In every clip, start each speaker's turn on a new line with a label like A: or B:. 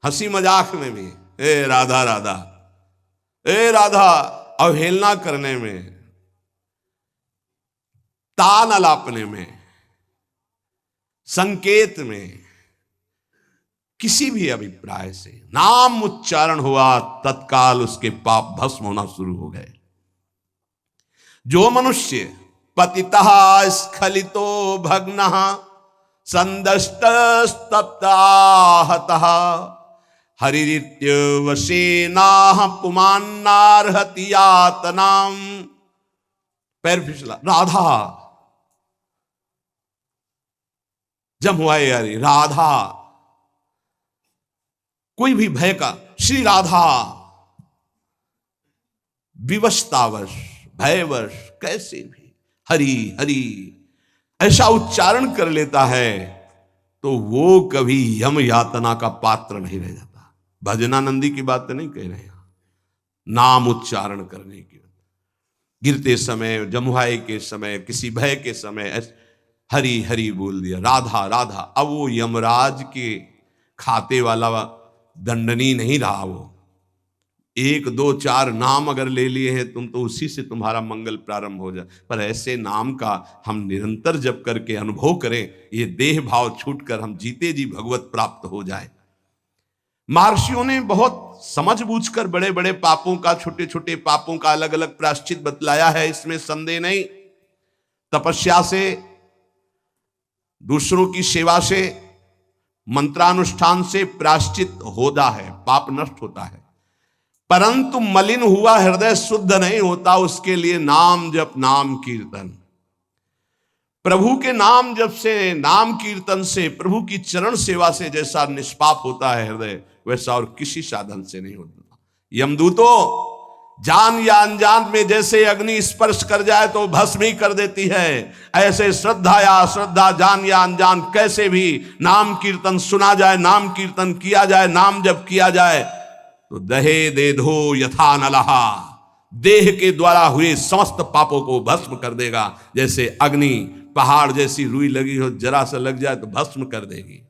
A: हंसी मजाक में भी, ए राधा राधा, ए राधा, अवहेलना करने में, तान अलापने में, संकेत में, किसी भी अभिप्राय से नाम उच्चारण हुआ, तत्काल उसके पाप भस्म होना शुरू हो गए। जो मनुष्य पतितः स्खलितो भग्नः संदष्टस्तप्ताहतः हरिरित्यवशेनाः पुमान्नार्हति यातनाम्। पैर फिसला, राधा जब हुआ यारी, राधा, कोई भी भय का, श्री राधा विवशतावश, भयवश, कैसे भी हरि हरि ऐसा उच्चारण कर लेता है तो वो कभी यम यातना का पात्र नहीं रह जाता। भजनानंदी की बात नहीं कह रहे हैं, नाम उच्चारण करने की, गिरते समय, जमुहाई के समय, किसी भय के समय हरि हरि बोल दिया, राधा राधा। अब वो यमराज के खाते वाला दंडनी नहीं रहा, वो 1 2 4 नाम अगर ले लिए हैं तुम तो उसी से तुम्हारा मंगल प्रारंभ हो जाए। पर ऐसे नाम का हम निरंतर जप करके अनुभव करें, ये देह भाव छूटकर हम जीते जी भगवत प्राप्त हो जाए। महर्षियों ने बहुत समझ बूझकर बड़े बड़े पापों का, छोटे छोटे पापों का अलग अलग प्रायश्चित बतलाया है, इसमें संदेह नहीं। तपस्या से, दूसरों की सेवा से, मंत्रानुष्ठान से प्रायश्चित होता है, पाप नष्ट होता है। परंतु मलिन हुआ हृदय शुद्ध नहीं होता, उसके लिए नाम जप, नाम कीर्तन, प्रभु के नाम जप से, नाम कीर्तन से, प्रभु की चरण सेवा से जैसा निष्पाप होता है हृदय, वैसा और किसी साधन से नहीं होता। यमदूतों जान या अनजान में जैसे अग्नि स्पर्श कर जाए तो भस्म ही कर देती है, ऐसे श्रद्धा या अश्रद्धा, जान या अनजान, कैसे भी नाम कीर्तन सुना जाए, नाम कीर्तन किया जाए, नाम जप किया जाए तो दहे दे धो यथा नलहा, देह के द्वारा हुए समस्त पापों को भस्म कर देगा। जैसे अग्नि पहाड़ जैसी रुई लगी हो, जरा सा लग जाए तो भस्म कर देगी।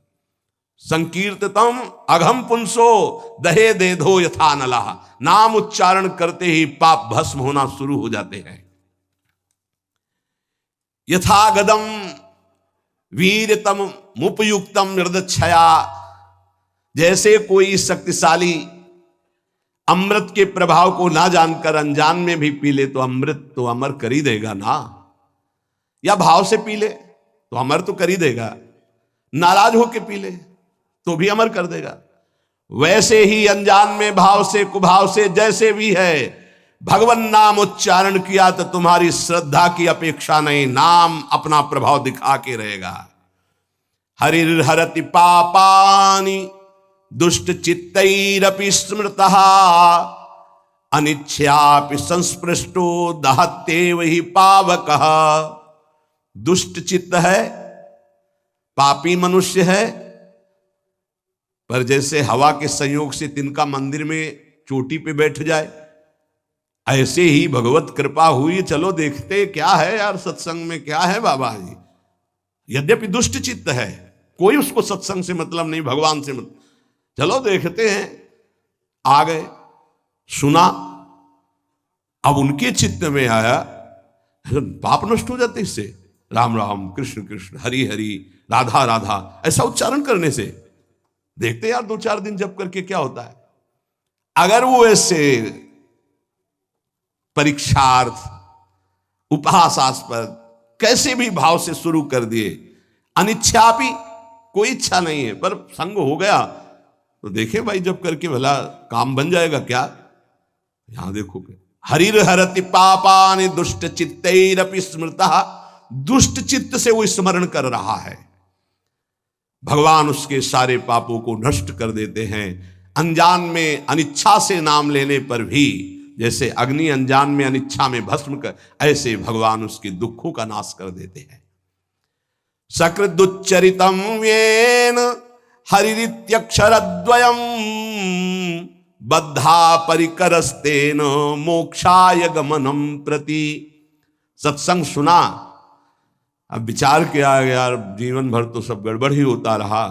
A: संकीर्ततम अघम पुंसो दहे दे धो यथा नलहा, नाम उच्चारण करते ही पाप भस्म होना शुरू हो जाते हैं। यथा गदम वीरतम मुपयुक्तम निर्दक्षया, जैसे कोई शक्तिशाली अमृत के प्रभाव को ना जानकर अनजान में भी पी ले तो अमृत तो अमर कर ही देगा ना, या भाव से पी ले तो अमर तो कर ही देगा, नाराज होके पी ले तो भी अमर कर देगा। वैसे ही अनजान में, भाव से, कुभाव से, जैसे भी है, भगवान नाम उच्चारण किया तो तुम्हारी श्रद्धा की अपेक्षा नहीं, नाम अपना प्रभाव दिखा के रहेगा। हरिर्हरति पापानि दुष्ट चित्तैरपि स्मृतः अनिच्छयापि संस्पृष्टो दहत्येव हि पावकः। दुष्ट चित्त है, पापी मनुष्य है, पर जैसे हवा के संयोग से तिनका मंदिर में चोटी पे बैठ जाए, ऐसे ही भगवत कृपा हुई, चलो देखते क्या है यार सत्संग में, क्या है बाबा जी। यद्यपि दुष्ट चित्त है, कोई उसको सत्संग से मतलब नहीं, भगवान से मतलब, चलो देखते हैं। आ गए, सुना, अब उनके चित्त में आया, पाप नष्ट हो जाते इससे, राम राम कृष्ण कृष्ण हरि हरि राधा राधा ऐसा उच्चारण करने से। देखते यार 2-4 दिन जप करके क्या होता है। अगर वो ऐसे परीक्षार्थ, उपहासास्पद, कैसे भी भाव से शुरू कर दिए, अनिच्छापि, कोई इच्छा नहीं है पर संग हो गया, तो देखे भाई जब करके भला काम बन जाएगा क्या। यहां देखोगे, हरिर्हरति पापानि दुष्ट चित्तैरपि स्मृतः, दुष्ट चित्त से वो स्मरण कर रहा है, भगवान उसके सारे पापों को नष्ट कर देते हैं। अनजान में अनिच्छा से नाम लेने पर भी, जैसे अग्नि अनजान में अनिच्छा में भस्म कर, ऐसे भगवान उसके दुखों का नाश कर देते हैं। सकृदुच्चरितम येन हरिरित्यक्षरद्वयम् बद्धा परिकरस्तेन मोक्षाय गमनम प्रति। सत्संग सुना, अब विचार किया यार जीवन भर तो सब गड़बड़ ही होता रहा,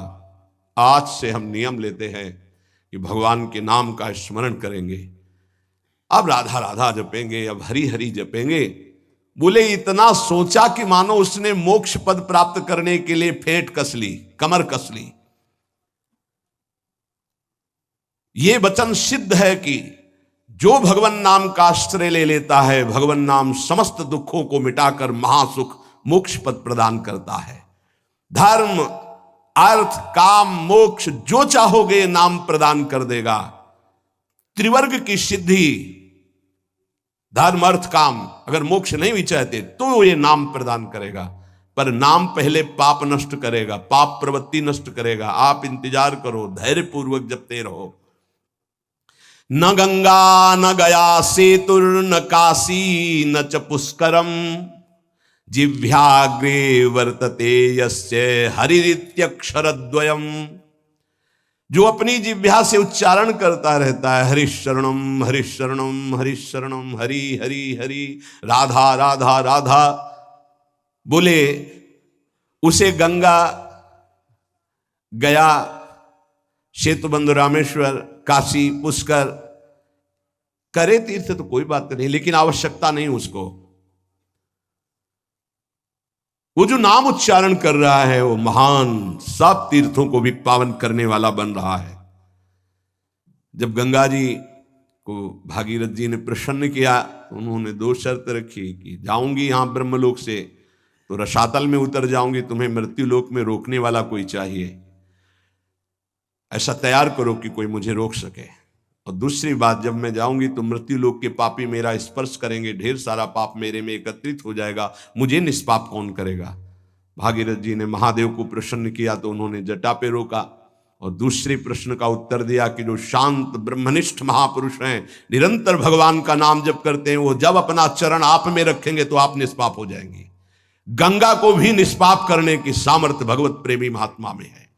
A: आज से हम नियम लेते हैं कि भगवान के नाम का स्मरण करेंगे, अब राधा राधा जपेंगे, अब हरि हरि जपेंगे। बोले इतना सोचा कि मानो उसने मोक्ष पद प्राप्त करने के लिए फेंट कस ली, कमर कस ली। ये वचन सिद्ध है कि जो भगवान नाम का आश्रय ले लेता है, भगवान नाम समस्त दुखों को मिटाकर महासुख मोक्ष पद प्रदान करता है। धर्म अर्थ काम मोक्ष जो चाहोगे नाम प्रदान कर देगा। त्रिवर्ग की सिद्धि, धर्म अर्थ काम, अगर मोक्ष नहीं भी चाहते तो ये नाम प्रदान करेगा। पर नाम पहले पाप नष्ट करेगा, पाप प्रवृत्ति नष्ट करेगा। आप इंतजार करो, धैर्य पूर्वक जपते रहो। न गंगा न गया सेतुर न काशी न च पुष्करम जिह्वाग्रे वर्तते यस्य हरिरित्यक्षरद्वयम्। जो अपनी जिह्वा से उच्चारण करता रहता है हरिशरणम हरिशरणम हरिशरणम, हरि हरि हरि, राधा राधा राधा, बोले उसे गंगा, गया, सेतुबंध, रामेश्वर, काशी, पुष्कर करे तीर्थ तो कोई बात नहीं, लेकिन आवश्यकता नहीं उसको। वो जो नाम उच्चारण कर रहा है वो महान सब तीर्थों को भी पावन करने वाला बन रहा है। जब गंगा जी को भागीरथ जी ने प्रसन्न किया तो उन्होंने दो शर्त रखी कि जाऊंगी यहां ब्रह्मलोक से तो रसातल में उतर जाऊंगी, तुम्हें मृत्युलोक में रोकने वाला कोई चाहिए, ऐसा तैयार करो कि कोई मुझे रोक सके। और दूसरी बात, जब मैं जाऊंगी तो मृत्युलोक के पापी मेरा स्पर्श करेंगे, ढेर सारा पाप मेरे में एकत्रित हो जाएगा, मुझे निष्पाप कौन करेगा। भागीरथ जी ने महादेव को प्रसन्न किया तो उन्होंने जटा पे रोका और दूसरे प्रश्न का उत्तर दिया कि जो शांत ब्रह्मनिष्ठ महापुरुष हैं, निरंतर भगवान का नाम जप करते हैं, वो जब अपना चरण आप में रखेंगे तो आप निष्पाप हो जाएंगे। गंगा को भी निष्पाप करने की सामर्थ्य भगवत प्रेमी महात्मा में है।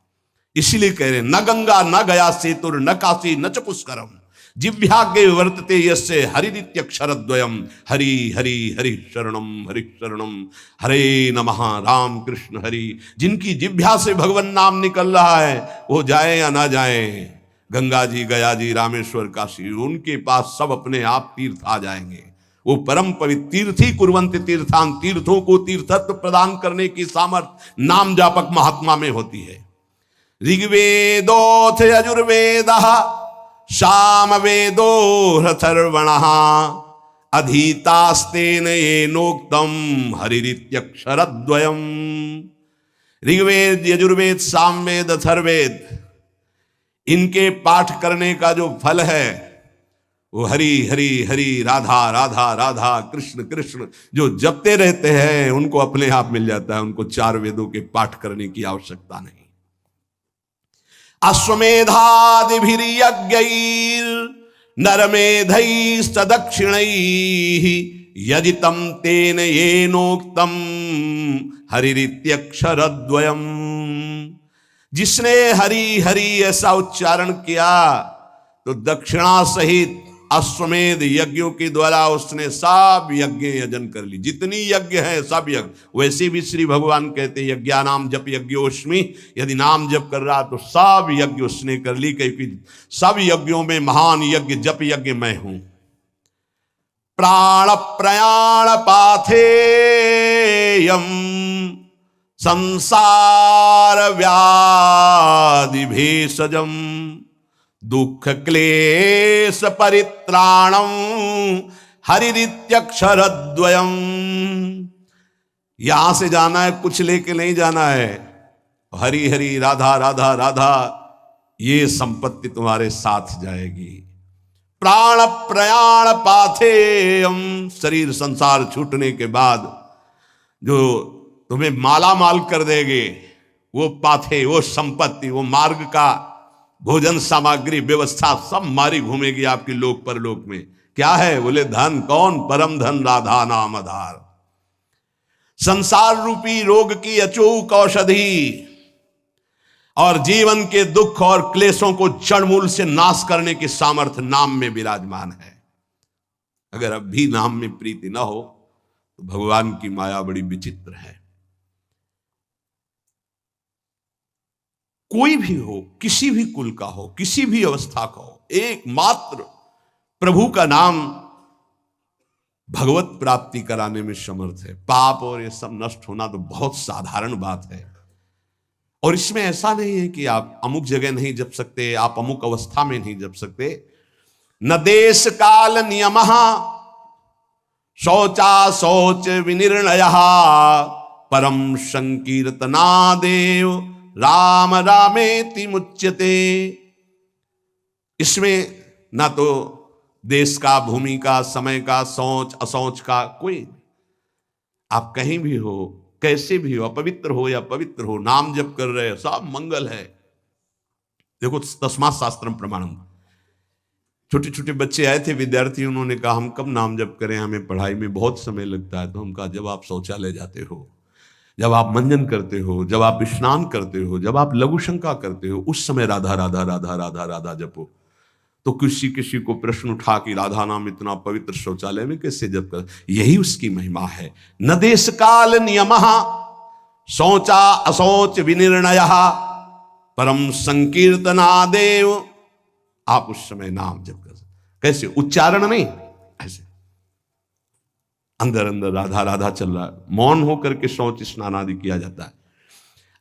A: इसीलिए कह रहे न गंगा न गया सेतुर न काशी न च पुष्करम जिह्वाग्रे वर्तते यस्य हरिरित्यक्षरद्वयम्। हरि हरि हरि शरणम हरे नमः, राम कृष्ण हरि। जिनकी जिह्वा से भगवान नाम निकल रहा है वो जाए या ना जाए, गंगा जी, गया जी, रामेश्वर, काशी, उनके पास सब अपने आप तीर्थ आ जाएंगे। वो परम पवित्र तीर्थी कुर्वन्ति तीर्थान, तीर्थों को तीर्थत्व प्रदान करने की सामर्थ्य नाम जापक महात्मा में होती है। ऋग्वेदोऽथ यजुर्वेदः सामवेदो ह्यथर्वणः अधीतास्तेन येनोक्तम हरिरित्यक्षरद्वयम्। ऋग्वेद, यजुर्वेद, सामवेद, अथर्ववेद, इनके पाठ करने का जो फल है वो हरि हरि हरि, राधा राधा राधा, कृष्ण कृष्ण जो जपते रहते हैं उनको अपने आप मिल जाता है। उनको चार वेदों के पाठ करने की आवश्यकता नहीं। अश्वमेधादिभिर्यज्ञैर् नरमेधैस्तदक्षिणैः यजितं तेन येनोक्तं हरिरित्यक्षरद्वयम्। जिसने हरि हरि ऐसा उच्चारण किया तो दक्षिणा सहित अश्वमेध यज्ञों के द्वारा उसने सब यज्ञ यजन कर ली। जितनी यज्ञ है सब यज्ञ, वैसे भी श्री भगवान कहते हैं यज्ञानाम जप यज्ञोस्मि, यदि नाम जप कर रहा तो सब यज्ञ उसने कर ली, क्योंकि सब यज्ञों में महान यज्ञ जप यज्ञ मैं हूं। प्राण प्रयाण पाथेयम संसार व्याधि भेषजम दुख क्लेश परित्राणम हरिरित्यक्षरद्वयम्। यहां से जाना है, कुछ लेके नहीं जाना है। हरि हरि, राधा राधा राधा, ये संपत्ति तुम्हारे साथ जाएगी। प्राण प्रयाण पाथेयम, शरीर संसार छूटने के बाद जो तुम्हें माला माल कर देंगे वो पाथे, वो संपत्ति, वो मार्ग का भोजन सामग्री व्यवस्था सब मारी घूमेगी आपकी लोक परलोक में। क्या है? बोले धन। कौन? परम धन, राधा नाम आधार। संसार रूपी रोग की अचूक औषधि और जीवन के दुख और क्लेशों को जड़मूल से नाश करने की सामर्थ्य नाम में विराजमान है। अगर अब भी नाम में प्रीति न हो तो भगवान की माया बड़ी विचित्र है। कोई भी हो, किसी भी कुल का हो, किसी भी अवस्था का हो, एकमात्र प्रभु का नाम भगवत प्राप्ति कराने में समर्थ है। पाप और ये सब नष्ट होना तो बहुत साधारण बात है। और इसमें ऐसा नहीं है कि आप अमुक जगह नहीं जप सकते, आप अमुक अवस्था में नहीं जप सकते। न देश काल नियम शौचा शौच विनिर्णय परम संकीर्तनादेव राम रामेति मुच्यते। इसमें ना तो देश का, भूमि का, समय का, शौच असौच का कोई, आप कहीं भी हो, कैसे भी हो, अपवित्र हो या पवित्र हो, नाम जप कर रहे हो, सब मंगल है। देखो तस्मात् शास्त्रम प्रमाणम। छोटे छोटे बच्चे आए थे, विद्यार्थी, उन्होंने कहा हम कब नाम जप करें, हमें पढ़ाई में बहुत समय लगता है। तो हम कहा जब आप शौचालय जाते हो, जब आप मंजन करते हो, जब आप स्नान करते हो, जब आप लघु शंका करते हो, उस समय राधा राधा राधा राधा राधा जपो। तो किसी को प्रश्न उठा कि राधा नाम इतना पवित्र शौचालय में कैसे जप कर? यही उसकी महिमा है। न देश काल नियमः शौचा अशौच विनिर्णय परम संकीर्तनादेव। आप उस समय नाम जप कर, कैसे? उच्चारण नहीं, ऐसे अंदर अंदर राधा राधा चल रहा है। मौन होकर के शौच स्नान आदि किया जाता है।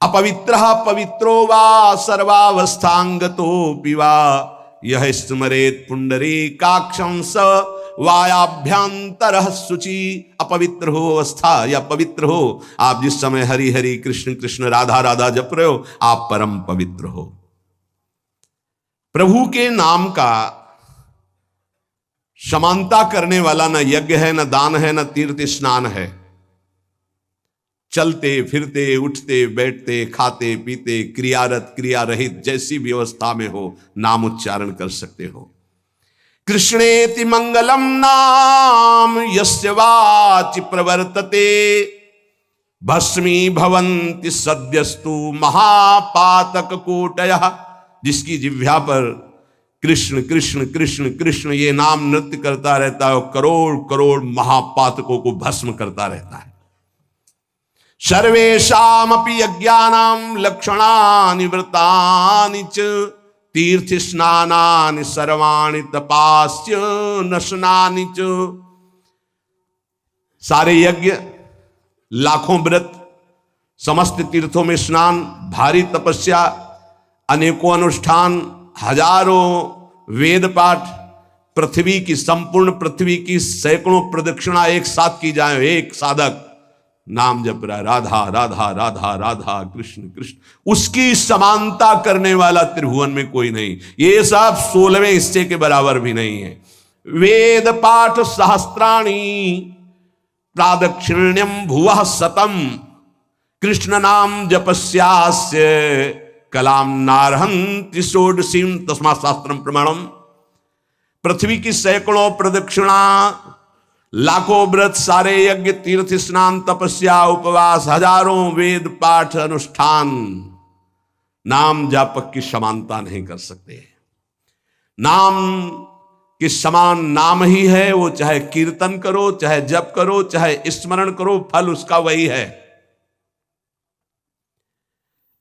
A: अपवित्रः पवित्रो वा सर्वावस्थांगतो पिवा यह स्मरेत पुंडरीकाक्षं स वायाभ्यंतरः शुचि। अपवित्र हो अवस्था या पवित्र हो, आप जिस समय हरि हरि कृष्ण कृष्ण राधा राधा जप रहे हो, आप परम पवित्र हो। प्रभु के नाम का समानता करने वाला न यज्ञ है, न दान है, न तीर्थ स्नान है। चलते फिरते, उठते बैठते, खाते पीते, क्रियारत क्रिया रहित, जैसी भी अवस्था में हो, नाम उच्चारण कर सकते हो। कृष्णेति मंगलम नाम यस्य वाचि प्रवर्तते भस्मी भवन्ति सद्यस्तु महापातक कोटयः। जिसकी जिह्वा पर कृष्ण कृष्ण कृष्ण कृष्ण ये नाम नृत्य करता रहता है, करोड़ करोड़ महापातकों को भस्म करता रहता है। सर्वेषामपि यज्ञानां लक्षणानि व्रतानि च तीर्थ स्नानानि सर्वाणि तपास्य नशनानि च। सारे यज्ञ, लाखों व्रत, समस्त तीर्थों में स्नान, भारी तपस्या, अनेकों अनुष्ठान, हजारों वेद पाठ, पृथ्वी की, संपूर्ण पृथ्वी की सैकड़ों प्रदक्षिणा एक साथ की जाए। एक साधक नाम जप रहा है, राधा राधा राधा राधा कृष्ण कृष्ण, उसकी समानता करने वाला त्रिभुवन में कोई नहीं। ये सब 16वें हिस्से के बराबर भी नहीं है। वेद पाठ सहस्त्राणी प्रादक्षिण्यम भुवः शतम कृष्ण नाम जपस्यास्य कलाम नारहन्ति षोडशीम तस्मात् शास्त्रम प्रमाणम। पृथ्वी की सैकड़ों प्रदक्षिणा, लाखों व्रत, सारे यज्ञ, तीर्थ स्नान, तपस्या, उपवास, हजारों वेद पाठ अनुष्ठान नाम जापक की समानता नहीं कर सकते। नाम के समान नाम ही है। वो चाहे कीर्तन करो, चाहे जप करो, चाहे स्मरण करो, फल उसका वही है।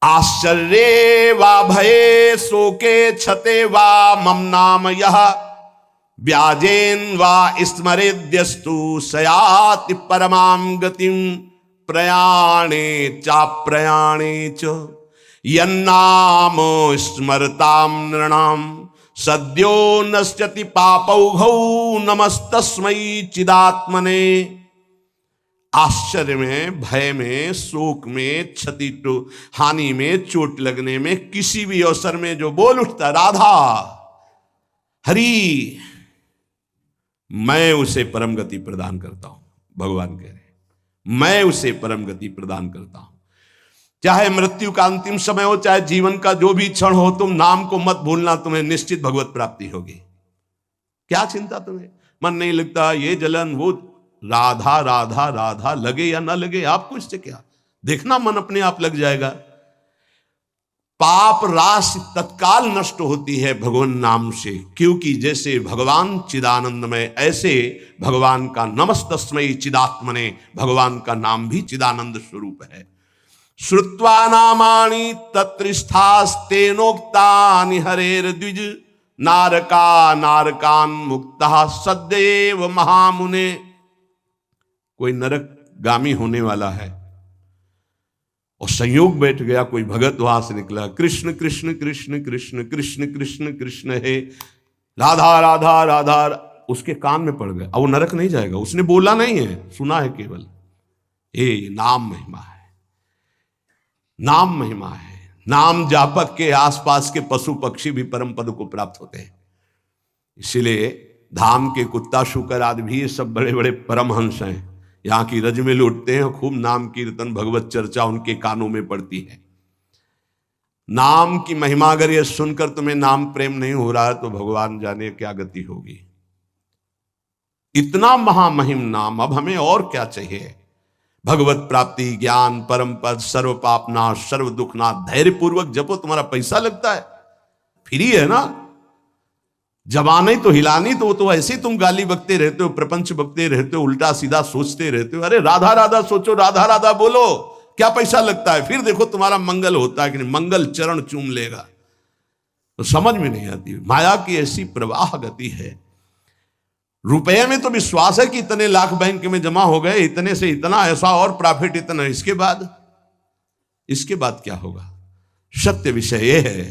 A: आश्चर्ये वा भये शोके छते वा मम नाम यह व्याजेन वा स्मरेद्यस्तु सयाति परमां गतिम प्रयाणे चाप्रयाणे च यन्नाम स्मरताम नृणाम सद्यो नश्यति पापौघौ नमस्तस्मै चिदात्मने। आश्चर्य में, भय में, शोक में, क्षति तो हानि में, चोट लगने में, किसी भी अवसर में जो बोल उठता राधा हरि, मैं उसे परम गति प्रदान करता हूं। भगवान कह रहे मैं उसे परम गति प्रदान करता हूं। चाहे मृत्यु का अंतिम समय हो, चाहे जीवन का जो भी क्षण हो, तुम नाम को मत भूलना, तुम्हें निश्चित भगवत प्राप्ति होगी। क्या चिंता तुम्हें? मन नहीं लगता, ये जलन, वो राधा राधा राधा, लगे या ना लगे आपको इससे क्या? देखना मन अपने आप लग जाएगा। पाप राशि तत्काल नष्ट होती है भगवान नाम से, क्योंकि जैसे भगवान चिदानंदमय, ऐसे भगवान का नमस्तस्मै चिदात्मने, भगवान का नाम भी चिदानंद स्वरूप है। श्रुत्वा नामानि तत्रिष्ठास्तेनोक्तानि हरेर्द्विज नारका नारकान मुक्ता सदैव महामुने। कोई नरकगामी होने वाला है और संयोग बैठ गया, कोई भगत वहां से निकला, कृष्ण कृष्ण कृष्ण कृष्ण कृष्ण कृष्ण कृष्ण है, राधा राधा राधा, उसके कान में पड़ गया। अब वो नरक नहीं जाएगा, उसने बोला नहीं है, सुना है केवल। ये नाम महिमा है, नाम महिमा है। नाम जापक के आसपास के पशु पक्षी भी परम पद को प्राप्त होते हैं। इसीलिए धाम के कुत्ता शुकर आदि भी ये सब बड़े बड़े परमहंस हैं। यहाँ की रज में लौटते हैं, खूब नाम कीर्तन भगवत चर्चा उनके कानों में पड़ती है। नाम की महिमा अगर ये सुनकर तुम्हें नाम प्रेम नहीं हो रहा है तो भगवान जाने क्या गति होगी। इतना महामहिम नाम, अब हमें और क्या चाहिए। भगवत प्राप्ति, ज्ञान, परम पद, सर्व पापनाश, सर्व दुखनाश। धैर्य पूर्वक जपो, तुम्हारा पैसा लगता है, फ्री है ना। जबानी तो हिलानी, तो वो तो ऐसे ही तुम गाली बकते रहते हो, प्रपंच बकते रहते हो, उल्टा सीधा सोचते रहते हो। अरे राधा राधा सोचो, राधा राधा बोलो, क्या पैसा लगता है। फिर देखो तुम्हारा मंगल होता है कि नहीं, मंगल चरण चूम लेगा। तो समझ में नहीं आती। माया की ऐसी प्रवाह गति है। रुपए में तो विश्वास है कि इतने लाख बैंक में जमा हो गए, इतने से इतना, ऐसा और प्रॉफिट इतना, इसके बाद क्या होगा। सत्य विषय यह है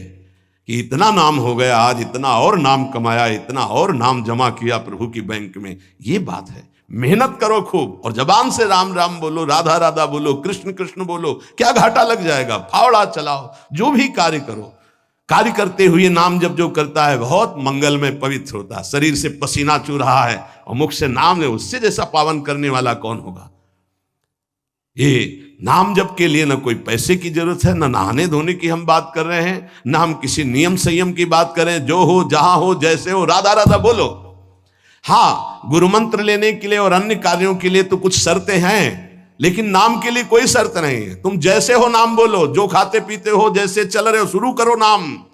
A: कि इतना नाम हो गया, आज इतना और नाम कमाया, इतना और नाम जमा किया प्रभु की बैंक में, ये बात है। मेहनत करो खूब और जबान से राम राम बोलो, राधा राधा बोलो, कृष्ण कृष्ण बोलो, क्या घाटा लग जाएगा। फावड़ा चलाओ, जो भी कार्य करो, कार्य करते हुए नाम जब जो करता है बहुत मंगलमय पवित्र होता है। शरीर से पसीना चू रहा है और मुख से नाम है, उससे जैसा पावन करने वाला कौन होगा। ये नाम जप के लिए न कोई पैसे की जरूरत है, न नहाने धोने की हम बात कर रहे हैं, न हम किसी नियम संयम की बात करें। जो हो, जहां हो, जैसे हो, राधा राधा बोलो। हाँ, गुरु मंत्र लेने के लिए और अन्य कार्यों के लिए तो कुछ शर्तें हैं, लेकिन नाम के लिए कोई शर्त नहीं है। तुम जैसे हो नाम बोलो, जो खाते पीते हो, जैसे चल रहे हो, शुरू करो नाम।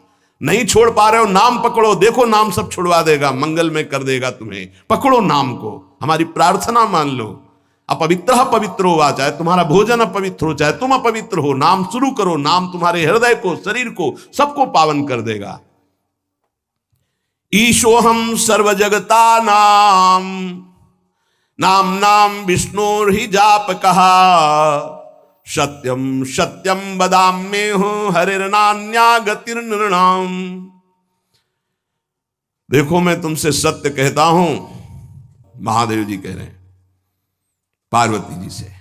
A: नहीं छोड़ पा रहे हो, नाम पकड़ो, देखो नाम सब छुड़वा देगा, मंगल में कर देगा तुम्हें। पकड़ो नाम को, हमारी प्रार्थना मान लो। अपवित्र पवित्र हो, चाहे तुम्हारा भोजन अपवित्र हो, चाहे तुम अपवित्र हो, नाम शुरू करो। नाम तुम्हारे हृदय को, शरीर को, सबको पावन कर देगा। ईशोहम सर्व जगता नाम, नाम नाम विष्णु ही जाप कहा, सत्यम सत्यम बदाम्ये हूं हरिर्नान्या गतिर्नृणाम। देखो मैं तुमसे सत्य कहता हूं, महादेव जी कह रहे हैं पार्वती जी से।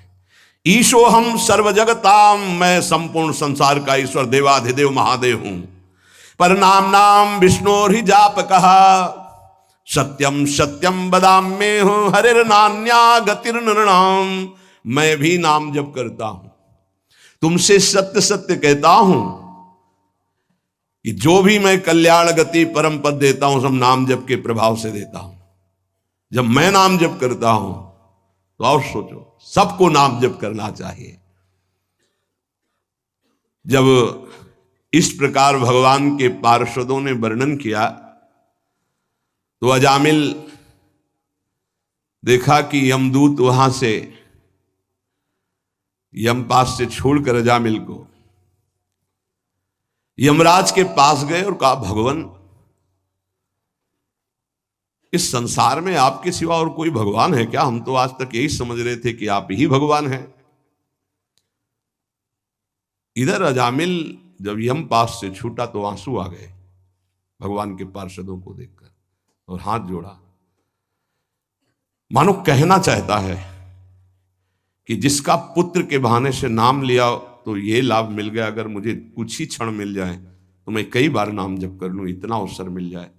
A: ईशो हम सर्व जगताम, मैं संपूर्ण संसार का ईश्वर देवाधिदेव महादेव हूं। पर नाम नाम विष्णु ही जाप कहा, सत्यम सत्यम बदाम्ये हूं हरिर्नान्या गतिर्नृणाम। मैं भी नाम जप करता हूं, तुमसे सत्य सत्य कहता हूं कि जो भी मैं कल्याण गति परम पद देता हूं, सब नाम जप के प्रभाव से देता हूं। जब मैं नाम जप करता हूं तो और सोचो, सबको नाम जप करना चाहिए। जब इस प्रकार भगवान के पार्षदों ने वर्णन किया तो अजामिल देखा कि यमदूत वहां से यमपास से छोड़कर अजामिल को यमराज के पास गए और कहा, भगवान इस संसार में आपके सिवा और कोई भगवान है क्या? हम तो आज तक यही समझ रहे थे कि आप ही भगवान हैं। इधर अजामिल जब यमपास से छूटा तो आंसू आ गए भगवान के पार्षदों को देखकर और हाथ जोड़ा, मानो कहना चाहता है कि जिसका पुत्र के बहाने से नाम लिया तो ये लाभ मिल गया, अगर मुझे कुछ ही क्षण मिल जाए तो मैं कई बार नाम जप कर लूं, इतना अवसर मिल जाए।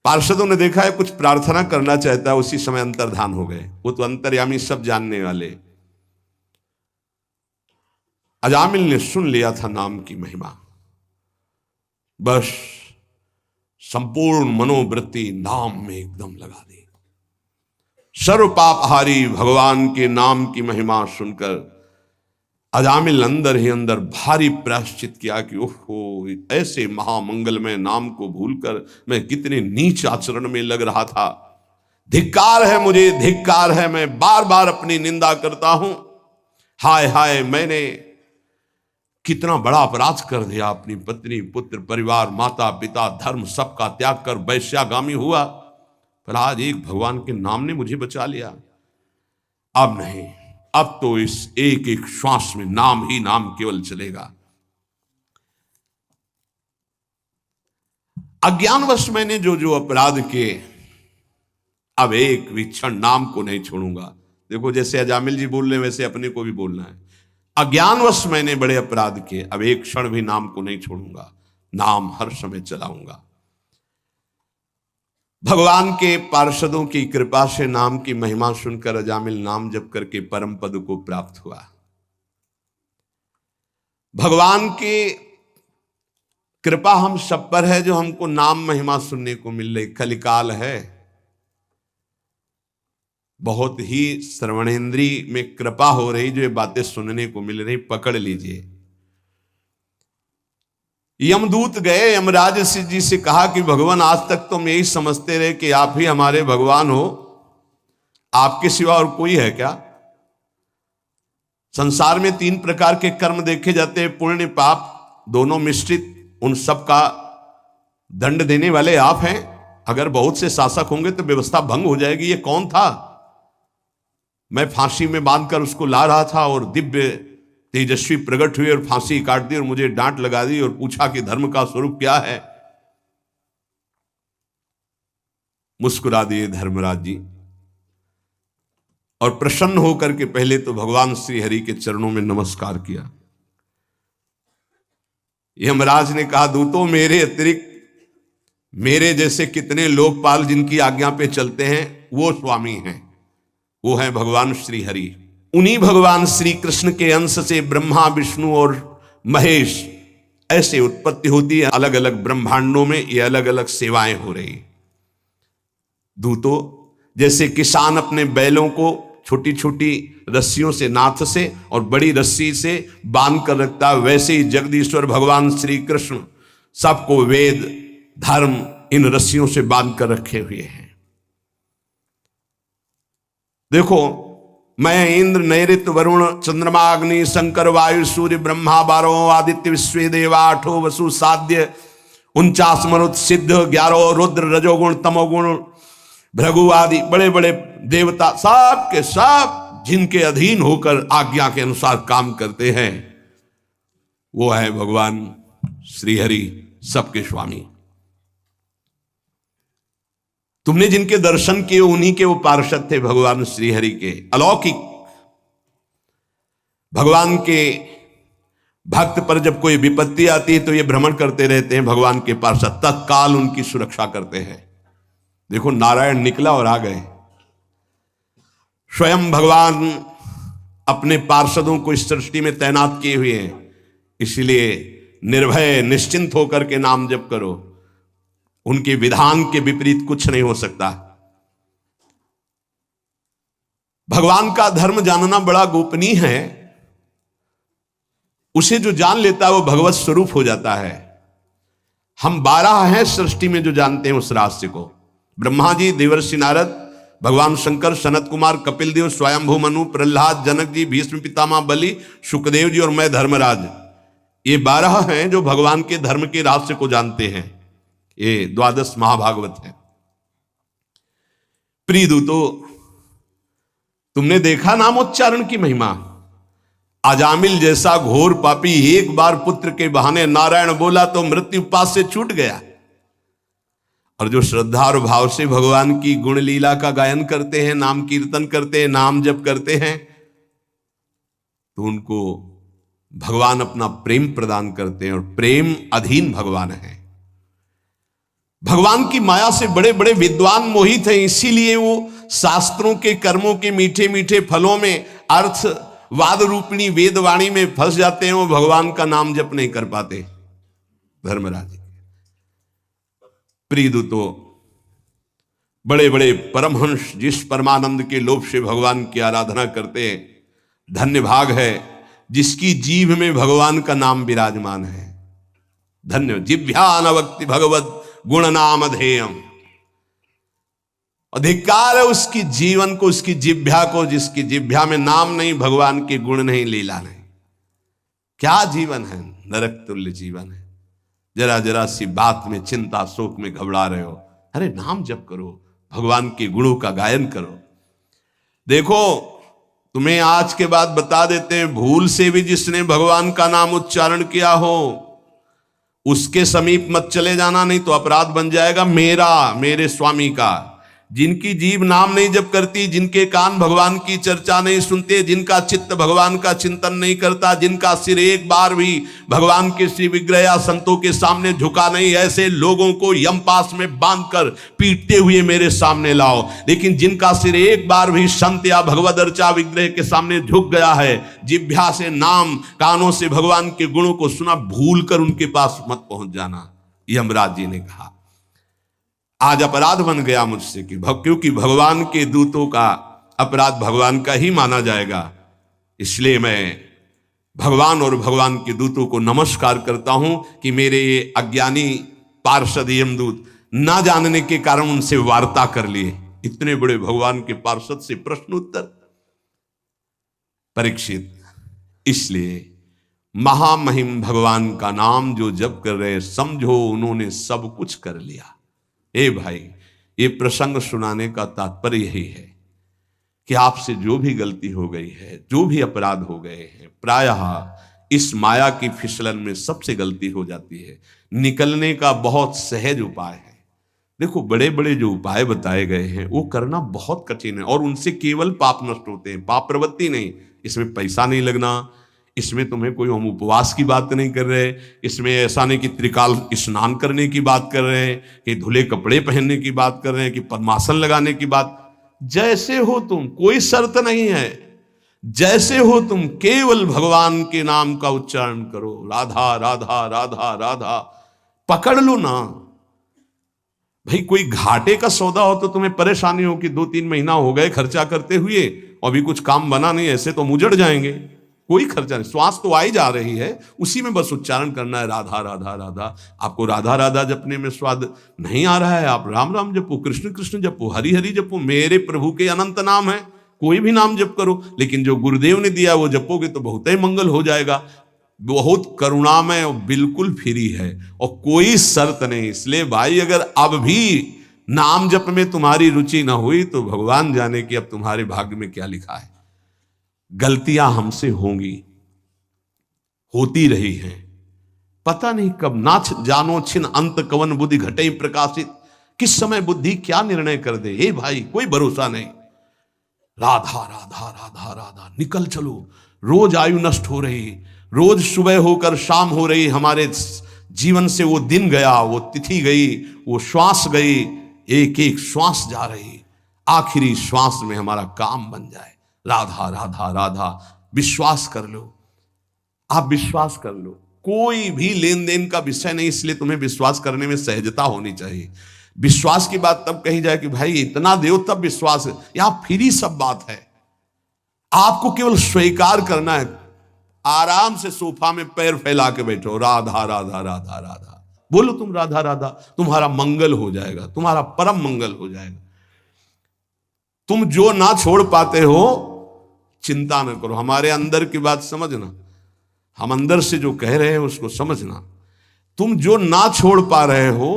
A: पार्षदों ने देखा है कुछ प्रार्थना करना चाहता है, उसी समय अंतर्धान हो गए। वो तो अंतर्यामी, सब जानने वाले। अजामिल ने सुन लिया था नाम की महिमा, बस संपूर्ण मनोवृत्ति नाम में एकदम लगा दी। सर्व पापहारी भगवान के नाम की महिमा सुनकर अजामिल अंदर ही अंदर भारी प्रायश्चित किया कि ओहो, ऐसे महामंगलमय नाम को भूलकर मैं कितने नीच आचरण में लग रहा था। धिक्कार है मुझे, धिक्कार है। मैं बार बार अपनी निंदा करता हूं। हाय हाय, मैंने कितना बड़ा अपराध कर दिया, अपनी पत्नी, पुत्र, परिवार, माता पिता, धर्म सबका त्याग कर वैश्यागामी हुआ, पर आज एक भगवान के नाम ने मुझे बचा लिया। अब नहीं, अब तो इस एक एक श्वास में नाम ही नाम केवल चलेगा। अज्ञानवश मैंने जो जो अपराध किए, अब एक भी क्षण नाम को नहीं छोड़ूंगा। देखो, जैसे अजामिल जी बोल रहे हैं वैसे अपने को भी बोलना है। अज्ञानवश मैंने बड़े अपराध किए, अब एक क्षण भी नाम को नहीं छोड़ूंगा, नाम हर समय चलाऊंगा। भगवान के पार्षदों की कृपा से नाम की महिमा सुनकर अजामिल नाम जप करके परम पद को प्राप्त हुआ। भगवान की कृपा हम सब पर है, जो हमको नाम महिमा सुनने को मिल रही। कलिकाल है, बहुत ही श्रवणेन्द्री में कृपा हो रही, जो ये बातें सुनने को मिल रही, पकड़ लीजिए। यमदूत गए यमराज जी से कहा कि भगवान, आज तक तुम यही समझते रहे कि आप ही हमारे भगवान हो, आपके सिवा और कोई है क्या? संसार में 3 प्रकार के कर्म देखे जाते हैं, पुण्य पाप दोनों मिश्रित, उन सब का दंड देने वाले आप हैं। अगर बहुत से शासक होंगे तो व्यवस्था भंग हो जाएगी। ये कौन था? मैं फांसी में बांधकर उसको ला रहा था और दिव्य तेजस्वी प्रकट हुए और फांसी काट दी और मुझे डांट लगा दी और पूछा कि धर्म का स्वरूप क्या है। मुस्कुरा दिए धर्मराज जी और प्रसन्न होकर के पहले तो भगवान श्री हरि के चरणों में नमस्कार किया। यमराज ने कहा, दूतों, मेरे अतिरिक्त मेरे जैसे कितने लोकपाल जिनकी आज्ञा पे चलते हैं, वो स्वामी हैं, वो हैं भगवान श्री हरि। उन्हीं भगवान श्री कृष्ण के अंश से ब्रह्मा, विष्णु और महेश ऐसे उत्पत्ति होती है। अलग अलग ब्रह्मांडों में ये अलग अलग सेवाएं हो रही। दूतों, जैसे किसान अपने बैलों को छोटी छोटी रस्सियों से, नाथ से और बड़ी रस्सी से बांध कर रखता है, वैसे ही जगदीश्वर भगवान श्री कृष्ण सबको वेद, धर्म इन रस्सियों से बांध कर रखे हुए हैं। देखो, मैं इंद्र, नैऋत्य, वरुण, चंद्रमा, अग्नि, शंकर, वायु, सूर्य, ब्रह्मा, 12 आदित्य, विश्व देवा, 8 वसु, साध्य, 49 मरुत, सिद्ध, 11 रुद्र, रजोगुण, तमोगुण, भृगु आदि बड़े बड़े देवता, सब के सब जिनके अधीन होकर आज्ञा के अनुसार काम करते हैं, वो है भगवान श्री हरि, सबके स्वामी। तुमने जिनके दर्शन किए उन्हीं के वो पार्षद थे, भगवान श्री हरि के अलौकिक। भगवान के भक्त पर जब कोई विपत्ति आती है तो ये भ्रमण करते रहते हैं, भगवान के पार्षद तत्काल उनकी सुरक्षा करते हैं। देखो, नारायण निकला और आ गए। स्वयं भगवान अपने पार्षदों को इस सृष्टि में तैनात किए हुए हैं, इसलिए निर्भय निश्चिंत होकर के नाम जप करो। उनके विधान के विपरीत कुछ नहीं हो सकता। भगवान का धर्म जानना बड़ा गोपनीय है। उसे जो जान लेता है वो भगवत स्वरूप हो जाता है। हम 12 हैं सृष्टि में जो जानते हैं उस रहस्य को। ब्रह्मा जी, देवर्षि नारद, भगवान शंकर, सनत कुमार, कपिल देव, स्वयंभू मनु, प्रहलाद, जनक जी, भीष्म पितामह बलि, सुखदेव जी और मैं धर्मराज, ये 12 हैं जो भगवान के धर्म के रहस्य को जानते हैं। ये 12 महाभागवत है। प्रिय दूतों, तुमने देखा नामोच्चारण की महिमा। अजामिल जैसा घोर पापी एक बार पुत्र के बहाने नारायण बोला तो मृत्यु पास से छूट गया, और जो श्रद्धा और भाव से भगवान की गुण लीला का गायन करते हैं, नाम कीर्तन करते हैं, नाम जप करते हैं, तो उनको भगवान अपना प्रेम प्रदान करते हैं, और प्रेम अधीन भगवान है। भगवान की माया से बड़े बड़े विद्वान मोहित हैं, इसीलिए वो शास्त्रों के कर्मों के मीठे मीठे फलों में, अर्थवाद रूपिणी वेदवाणी में फंस जाते हैं। वो भगवान का नाम जप नहीं कर पाते। धर्मराज, प्रिय दूतों, बड़े बड़े परमहंस जिस परमानंद के लोभ से भगवान की आराधना करते हैं, धन्य भाग है जिसकी जीभ में भगवान का नाम विराजमान है। धन्य जिभ्यानवक्ति भगवत गुण नाम अधेयम। अधिकार है उसकी जीवन को, उसकी जिभ्या को, जिसकी जिभ्या में नाम नहीं, भगवान के गुण नहीं, लीला नहीं। क्या जीवन है, नरक तुल्य जीवन है। जरा जरा सी बात में चिंता शोक में घबरा रहे हो, अरे नाम जप करो, भगवान के गुणों का गायन करो। देखो तुम्हें आज के बाद बता देते हैं, भूल से भी जिसने भगवान का नाम उच्चारण किया हो उसके समीप मत चले जाना, नहीं तो अपराध बन जाएगा मेरा, मेरे स्वामी का। जिनकी जीभ नाम नहीं जप करती, जिनके कान भगवान की चर्चा नहीं सुनते, जिनका चित्त भगवान का चिंतन नहीं करता, जिनका सिर एक बार भी भगवान के श्री विग्रह या संतों के सामने झुका नहीं, ऐसे लोगों को यमपास में बांधकर पीटते हुए मेरे सामने लाओ। लेकिन जिनका सिर एक बार भी संत या भगवद अर्चा विग्रह के सामने झुक गया है, जिह्वा से नाम, कानों से भगवान के गुणों को सुना, भूल कर उनके पास मत पहुंच जाना। यमराज जी ने कहा आज अपराध बन गया मुझसे कि क्योंकि भगवान के दूतों का अपराध भगवान का ही माना जाएगा, इसलिए मैं भगवान और भगवान के दूतों को नमस्कार करता हूं कि मेरे ये अज्ञानी पार्षद यमदूत ना जानने के कारण उनसे वार्ता कर लिए। इतने बड़े भगवान के पार्षद से प्रश्न उत्तर। परीक्षित, इसलिए महामहिम भगवान का नाम जो जप कर रहे, समझो उन्होंने सब कुछ कर लिया। ए भाई, ये प्रसंग सुनाने का तात्पर्य यही है कि आपसे जो भी गलती हो गई है, जो भी अपराध हो गए हैं, प्रायः इस माया की फिसलन में सबसे गलती हो जाती है। निकलने का बहुत सहज उपाय है। देखो बड़े बड़े जो उपाय बताए गए हैं वो करना बहुत कठिन है और उनसे केवल पाप नष्ट होते हैं, पाप प्रवृत्ति नहीं। इसमें पैसा नहीं लगना, इसमें तुम्हें कोई हम उपवास की बात नहीं कर रहे, इसमें ऐसा नहीं कि त्रिकाल स्नान करने की बात कर रहे हैं, कि धुले कपड़े पहनने की बात कर रहे हैं, कि पद्मासन लगाने की बात। जैसे हो तुम, कोई शर्त नहीं है, जैसे हो तुम, केवल भगवान के नाम का उच्चारण करो। राधा राधा राधा राधा पकड़ लो ना भाई। कोई घाटे का सौदा हो तो तुम्हें परेशानी हो कि 2-3 महीना हो गए खर्चा करते हुए, अभी कुछ काम बना नहीं, ऐसे तो मुजड़ जाएंगे। कोई खर्चा नहीं, श्वास तो आई जा रही है, उसी में बस उच्चारण करना है, राधा राधा राधा। आपको राधा राधा जपने में स्वाद नहीं आ रहा है, आप राम राम जपो, कृष्ण कृष्ण जपो, हरि हरि जपो। मेरे प्रभु के अनंत नाम है, कोई भी नाम जप करो, लेकिन जो गुरुदेव ने दिया वो जपोगे तो बहुत ही मंगल हो जाएगा। बहुत करुणामय और बिल्कुल फ्री है और कोई शर्त नहीं। इसलिए भाई, अगर अब भी नाम जप में तुम्हारी रुचि ना हुई तो भगवान जाने कि अब तुम्हारे भाग्य में क्या लिखा है। गलतियां हमसे होंगी, होती रही हैं, पता नहीं कब। ना जानो छिन अंत कवन बुद्धि घटे प्रकाशित, किस समय बुद्धि क्या निर्णय कर दे। हे भाई, कोई भरोसा नहीं। राधा राधा राधा राधा निकल चलो। रोज आयु नष्ट हो रही, रोज सुबह होकर शाम हो रही, हमारे जीवन से वो दिन गया, वो तिथि गई, वो श्वास गई, एक एक श्वास जा रही। आखिरी श्वास में हमारा काम बन जाए। राधा राधा राधा, विश्वास कर लो, आप विश्वास कर लो। कोई भी लेन देन का विषय नहीं, इसलिए तुम्हें विश्वास करने में सहजता होनी चाहिए। विश्वास की बात तब कही जाए कि भाई इतना दो तब विश्वास है, यहां फ्री सब बात है। आपको केवल स्वीकार करना है। आराम से सोफा में पैर फैला के बैठो, राधा राधा राधा राधा बोलो तुम, राधा राधा, तुम्हारा मंगल हो जाएगा, तुम्हारा परम मंगल हो जाएगा। तुम जो ना छोड़ पाते हो चिंता न करो, हमारे अंदर की बात समझना, हम अंदर से जो कह रहे हैं उसको समझना। तुम जो ना छोड़ पा रहे हो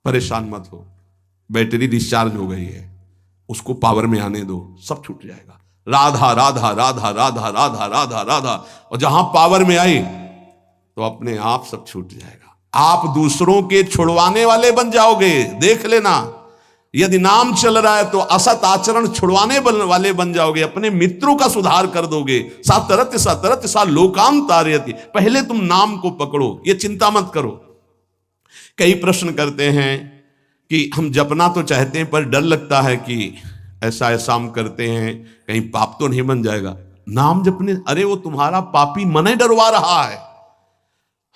A: परेशान मत हो, बैटरी डिस्चार्ज हो गई है, उसको पावर में आने दो, सब छूट जाएगा। राधा राधा राधा राधा राधा राधा राधा, और जहां पावर में आई तो अपने आप सब छूट जाएगा। आप दूसरों के छुड़वाने वाले बन जाओगे। देख लेना, यदि नाम चल रहा है तो असत आचरण छुड़वाने वाले बन जाओगे, अपने मित्रों का सुधार कर दोगे। सातरत सा लोकाम तारयति, पहले तुम नाम को पकड़ो, ये चिंता मत करो। कई प्रश्न करते हैं कि हम जपना तो चाहते हैं पर डर लगता है कि ऐसा ऐसा हम करते हैं कहीं पाप तो नहीं बन जाएगा नाम जपने। अरे वो तुम्हारा पापी मन ही डरवा रहा है।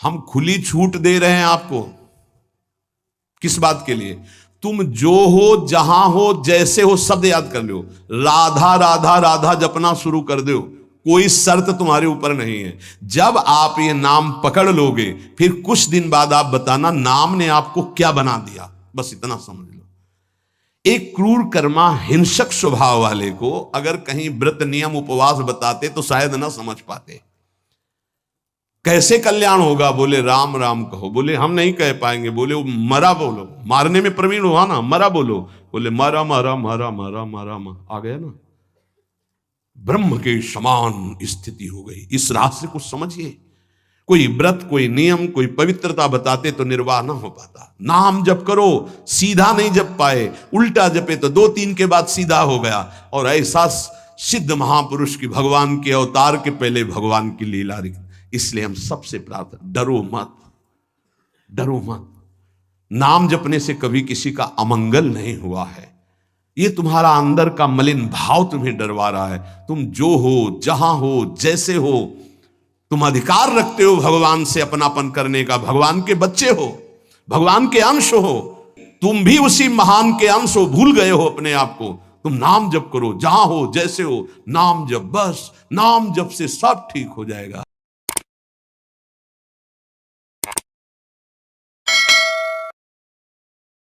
A: हम खुली छूट दे रहे हैं आपको। किस बात के लिए? तुम जो हो, जहां हो, जैसे हो, शब्द याद कर लो। राधा राधा राधा जपना शुरू कर दो, कोई शर्त तुम्हारे ऊपर नहीं है। जब आप ये नाम पकड़ लोगे फिर कुछ दिन बाद आप बताना नाम ने आपको क्या बना दिया। बस इतना समझ लो। एक क्रूर कर्मा हिंसक स्वभाव वाले को अगर कहीं व्रत नियम उपवास बताते तो शायद ना समझ पाते। कैसे कल्याण होगा? बोले राम राम कहो। बोले हम नहीं कह पाएंगे। बोले मरा बोलो, मारने में प्रवीण हुआ ना, मरा बोलो। बोले मरा मरा मरा मरा मरा आ गया ना, ब्रह्म के समान स्थिति हो गई। इस रहस्य को समझिए। कोई व्रत, कोई नियम, कोई पवित्रता बताते तो निर्वाह ना हो पाता। नाम जप करो, सीधा नहीं जप पाए, उल्टा जपे तो 2-3 के बाद सीधा हो गया। और ऐसा सिद्ध महापुरुष की भगवान के अवतार के पहले भगवान की लीला। इसलिए हम सबसे प्रार्थना, डरो मत, डरो मत। नाम जपने से कभी किसी का अमंगल नहीं हुआ है। ये तुम्हारा अंदर का मलिन भाव तुम्हें डरवा रहा है। तुम जो हो, जहां हो, जैसे हो, तुम अधिकार रखते हो भगवान से अपनापन करने का। भगवान के बच्चे हो, भगवान के अंश हो, तुम भी उसी महान के अंश हो। भूल गए हो अपने आप को। तुम नाम जप करो, जहां हो, जैसे हो, नाम जप। बस नाम जप से सब ठीक हो जाएगा।